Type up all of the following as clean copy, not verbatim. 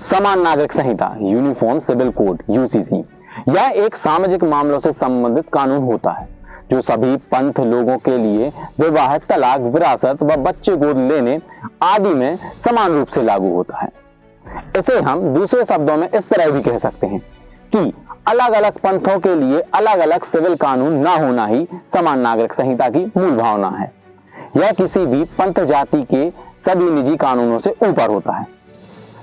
समान नागरिक संहिता uniform civil code UCC यह एक सामाजिक मामलों से संबंधित कानून होता है जो सभी पंथ लोगों के लिए विवाह, तलाक, विरासत व बच्चे गोद लेने आदि में समान रूप से लागू होता है। इसे हम दूसरे शब्दों में इस तरह भी कह सकते हैं कि अलग अलग पंथों के लिए अलग अलग सिविल कानून ना होना ही समान नागरिक संहिता की मूल भावना है। यह किसी भी पंथ जाति के सभी निजी कानूनों से ऊपर होता है।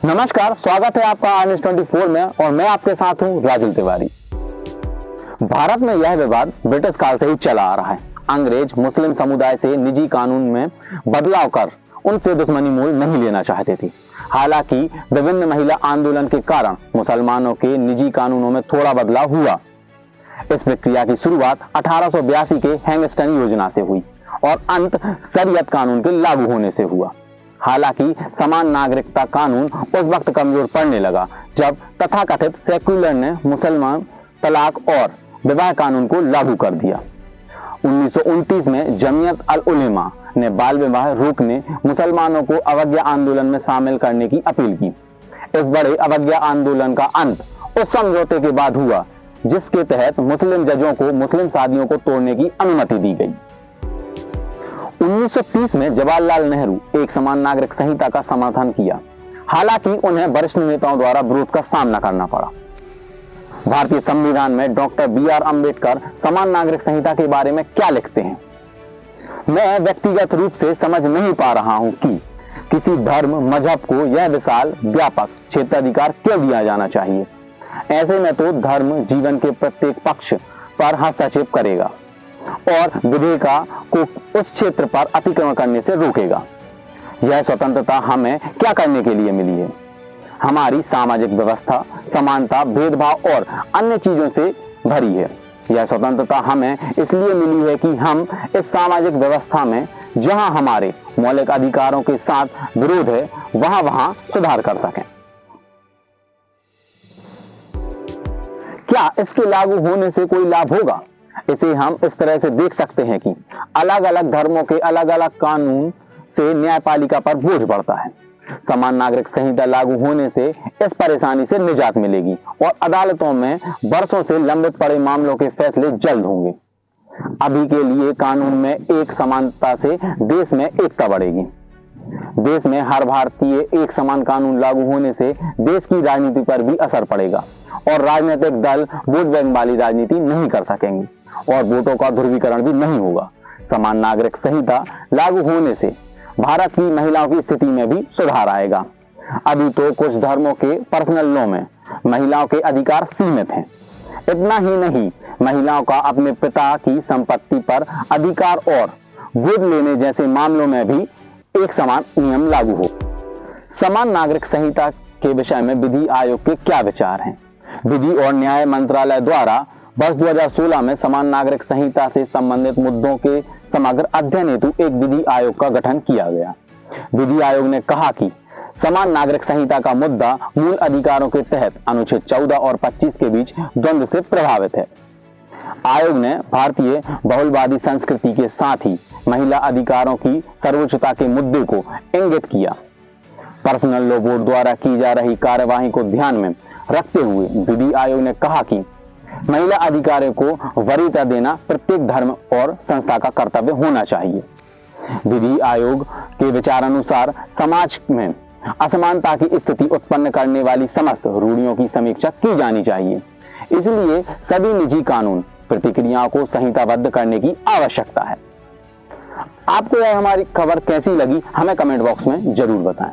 नमस्कार, स्वागत है आपका R24 में और मैं आपके साथ हूं राजुल तिवारी। भारत में यह विवाद ब्रिटिश काल से ही चला आ रहा है। अंग्रेज मुस्लिम समुदाय से निजी कानून में बदलाव कर उनसे दुश्मनी मोल नहीं लेना चाहते थे। हालांकि विभिन्न महिला आंदोलन के कारण मुसलमानों के निजी कानूनों में थोड़ा बदलाव हुआ। इस प्रक्रिया की शुरुआत 1882 के हैंगस्टन योजना से हुई और अंत शरीयत कानून के लागू होने से हुआ। हालांकि समान नागरिकता कानून उस वक्त कमजोर पड़ने लगा जब तथाकथित सेक्युलर ने मुसलमान तलाक और विवाह कानून को लागू कर दिया। 1929 में जमीयत अल उलेमा ने बाल विवाह रोकने मुसलमानों को अवज्ञा आंदोलन में शामिल करने की अपील की। इस बड़े अवज्ञा आंदोलन का अंत उस समझौते के बाद हुआ जिसके तहत मुस्लिम जजों को मुस्लिम शादियों को तोड़ने की अनुमति दी गई। 1930 में जवाहरलाल नेहरू एक समान नागरिक संहिता का समर्थन किया। हालांकि उन्हें वरिष्ठ नेताओं द्वारा विरोध का सामना करना पड़ा। भारतीय संविधान में डॉक्टर BR अम्बेडकर समान नागरिक संहिता के बारे में क्या लिखते हैं? मैं व्यक्तिगत रूप से समझ नहीं पा रहा हूं कि किसी धर्म मजहब को यह विशाल व्यापक क्षेत्राधिकार क्यों दिया जाना चाहिए। ऐसे में तो धर्म जीवन के प्रत्येक पक्ष पर हस्तक्षेप करेगा और विधेयिका को उस क्षेत्र पर अतिक्रमण करने से रोकेगा। यह स्वतंत्रता हमें क्या करने के लिए मिली है? हमारी सामाजिक व्यवस्था समानता, भेदभाव और अन्य चीजों से भरी है। यह स्वतंत्रता हमें इसलिए मिली है कि हम इस सामाजिक व्यवस्था में जहां हमारे मौलिक अधिकारों के साथ विरोध है वहां सुधार कर सकें। क्या इसके लागू होने से कोई लाभ होगा? इसे हम इस तरह से देख सकते हैं कि अलग अलग धर्मों के अलग अलग कानून से न्यायपालिका पर बोझ बढ़ता है। समान नागरिक संहिता लागू होने से इस परेशानी से निजात मिलेगी और अदालतों में वर्षों से लंबित पड़े मामलों के फैसले जल्द होंगे। अभी के लिए कानून में एक समानता से देश में एकता बढ़ेगी। देश में हर भारतीय एक समान कानून लागू होने से देश की राजनीति पर भी असर पड़ेगा और राजनीतिक दल वोट बैंक वाली राजनीति नहीं कर सकेंगे और वोटों का ध्रुवीकरण भी नहीं होगा। समान नागरिक संहिता लागू होने से भारत की महिलाओं की स्थिति में भी सुधार आएगा। अभी तो कुछ धर्मों के पर्सनल लॉ में महिलाओं के अधिकार सीमित हैं। इतना ही नहीं, महिलाओं का अपने पिता की संपत्ति पर अधिकार और गोद लेने जैसे मामलों में भी एक समान नियम लागू हो। समान नागरिक संहिता के विषय में विधि आयोग के क्या विचार हैं? विधि और न्याय मंत्रालय द्वारा वर्ष 2016 में समान नागरिक संहिता से संबंधित मुद्दों के समग्र अध्ययन हेतु एक विधि आयोग का गठन किया गया। विधि आयोग ने कहा कि समान नागरिक संहिता का मुद्दा मूल अधिकारों के तहत अनुच्छेद 14 और 25 के बीच द्वंद्व से प्रभावित है। आयोग ने भारतीय बहुलवादी संस्कृति के साथ ही महिला अधिकारों की सर्वोच्चता के मुद्दे को इंगित किया। पर्सनल लॉ बोर्ड द्वारा की जा रही कार्यवाही को ध्यान में रखते हुए विधि आयोग ने कहा कि महिला अधिकारों को वरीयता देना प्रत्येक धर्म और संस्था का कर्तव्य होना चाहिए। विधि आयोग के विचारानुसार समाज में असमानता की स्थिति उत्पन्न करने वाली समस्त रूढ़ियों की समीक्षा की जानी चाहिए। इसलिए सभी निजी कानून प्रतिक्रियाओं को संहिताबद्ध करने की आवश्यकता है। आपको यह हमारी खबर कैसी लगी हमें कमेंट बॉक्स में जरूर बताएं।